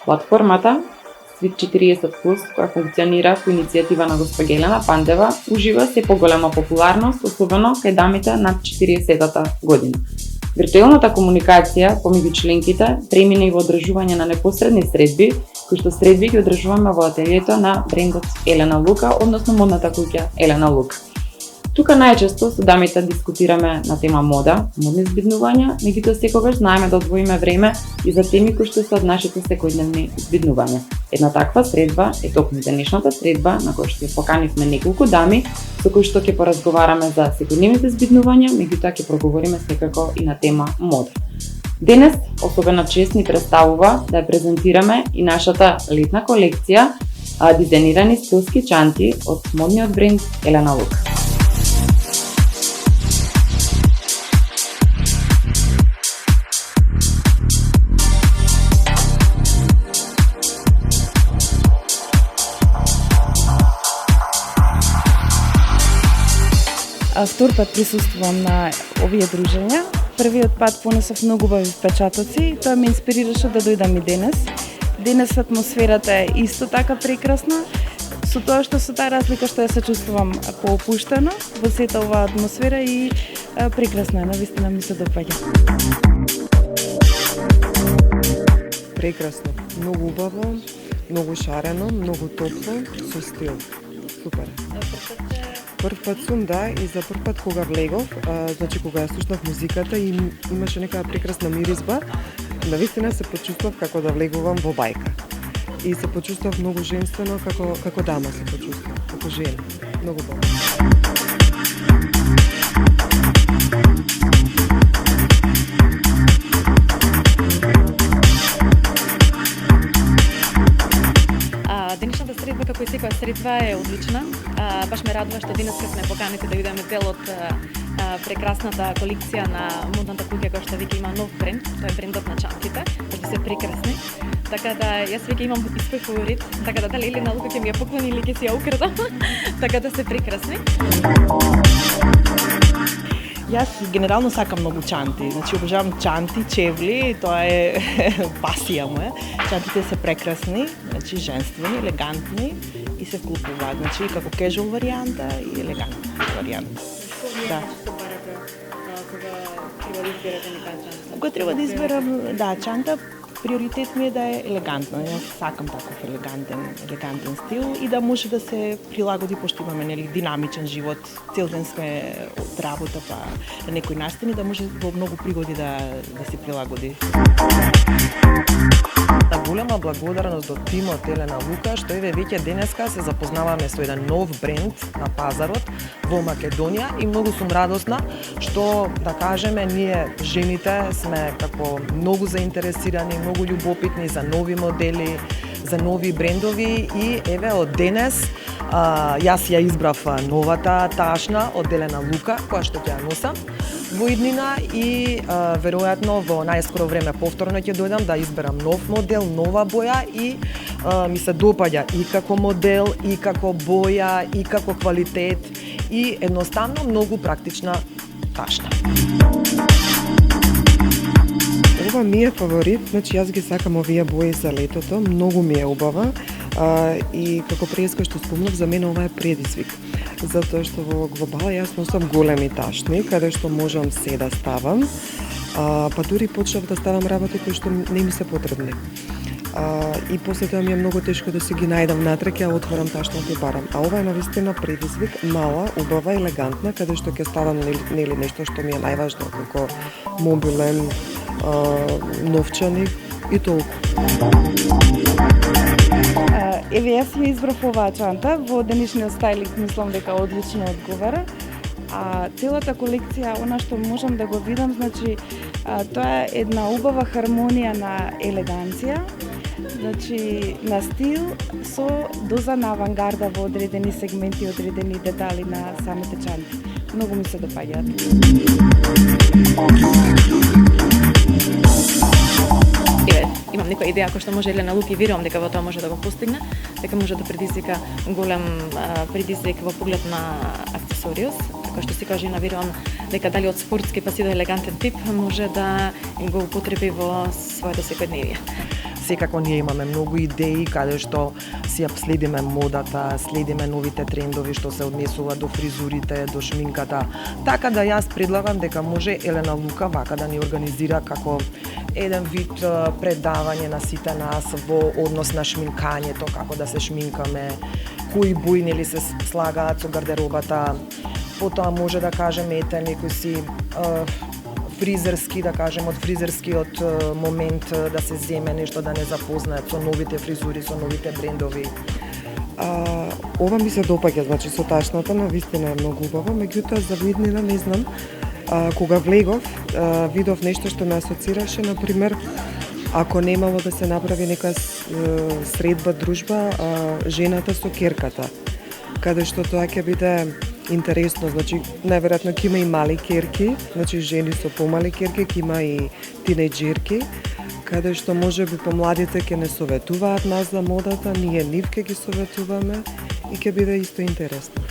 Платформата Свит 40+, која функционира по иницијатива на госпожа Елена Пандева, ужива се поголема популарност, особено кај дамите над 40-та година. Виртуелната комуникација помеѓу членките премина и во одржување на непосредни средби, кои што средби ги одржуваме во ателието на брендот Елена Лука, односно модната куќа Елена Лука. Тука најчесто со дамите дискутираме на тема мода, модни збиднувања, меѓутоа секогаш знаеме да одвоиме време и за теми кои што се од нашите секојдневни збиднувања. Една таква средба е токму денешната средба на која што ја поканивме неколку дами со кои што ќе поразговараме за секојдневните збиднувања, меѓутоа ќе проговориме секако и на тема мода. Денес особена чест ни представува да ја презентираме и нашата летна колекција дизајнирани стилски чанти од модниот бренд Елена Лука. Втор пат присуствувам на овие дружења. Првиот пат понесов многу убави впечатоци и тоа ме инспирираше да дојдам и денес. Денес атмосферата е исто така прекрасна, со тоа што со таа разлика што ја се чувствувам поопуштено во сета оваа атмосфера и прекрасно е, навистина ми се допаѓа. Прекрасно, многу убаво, многу шарено, многу топло, со стил. Супер. Прв пат сум, да, и за прв пат кога влегов, значи кога ја слушнав музиката и имаше некоја прекрасна миризба, навистина се почувствав како да влегувам во бајка. И се почувствав многу женствено, како дама се почувствав, како жена. Многу убаво. Денешната средба, како и секоја средба, е одлична. Баш ме радува што денеска сме поканети да бидеме дел од прекрасната колекција на модната куќа која што веќе има нов бренд, тоа е брендот на чантите, кои се прекрасни. Така да јас веќе имам свој фаворит, така да дали Елена Лука ќе ми ја поклони или ќе си ја украдам, така да се прекрасни. Јас генерално сакам многу чанти, значи обожавам чанти, чевли, тоа е пасија моја. Чантите се прекрасни, значи женствени, елегантни и се вклопуваат, значи како кежуал варијанта и елегантна варијанта. Да. Кога треба да изберам, да, чанта, приоритет ми е да е елегантна. Јас сакам таков елегантен стил и да може да се прилагоди, пошто имаме нели динамичен живот, цел ден сме од работа па на некои настани, да може во многу пригоди да се прилагоди. Голема благодарност до тимот Елена Лука, што еве веќе денеска се запознаваме со еден нов бренд на пазарот во Македонија и многу сум радосна што, да кажеме, ние жените сме како многу заинтересирани, многу љубопитни за нови модели, за нови брендови и еве од денес јас ја избрав новата ташна од Елена Лука, која што ќе ја носам во иднина и веројатно во најскоро време повторно ќе дојдам да изберам нов модел, нова боја и ми се допаѓа и како модел, и како боја, и како квалитет и едноставно многу практична ташна. Ова ми е фаворит, значи јас ги сакам овие бои за летото, многу ми е убава и како преска што спомнав, за мене ова е предизвик. Затоа што во глобала јас носам големи ташни, каде што можам се да ставам, па дури почнав да ставам работи кои што не ми се потребни. И после тоа ми е многу тешко да си ги најдам натрек, ја отворам ташната и барам. А ова е навистина предизвик, мала, убава, елегантна, каде што ќе ставам нели нешто што ми е најважно, како мобилен, новчаник и толку. Еве јас ја избрав оваа чанта, во денешниот стајлинг мислам дека одлично одговара. Целата колекција, она што можам да го видам, значи тоа е една убава хармонија на елеганција, значи на стил со доза на авангарда во одредени сегменти, одредени детали на самите чанти. Многу ми се допаѓаат. Имам некоја идеја која што може Елена Лука и верувам дека во тоа може да го постигне, дека може да предизвика голем предизвик во поглед на аксесориус, така што секоја жена верувам дека дали од спортски па си до елегантен тип може да го употреби во своето секојдневие. секако ние имаме многу идеи каде што си ја следиме модата, следиме новите трендови што се однесува до фризурите, до шминката. Така да јас предлагам дека може Елена Лука вака да ни организира како еден вид предавање на сите нас во однос на шминкањето, како да се шминкаме, кои бои нели се слагаат со гардеробата. Потоа може да кажеме ете некој си фризерски, да кажем, од фризерскиот момент да се земе нешто да не запознаат со новите фризури, со новите брендови. Ова ми се допаѓа, значи со ташната навистина е многу убаво, меѓутоа за виднина не знам. Кога влегов, видов нешто што ме асоцираше, например, ако немало да се направи нека средба, дружба, жената со керката, каде што тоа ќе биде интересно, значи најверојатно ќе има и мали керки, значи жени со помали керки, ќе има и тинејџерки, каде што можеби помладите ќе не советуваат нас за модата, ние нив ќе ги советуваме и ќе биде исто интересно.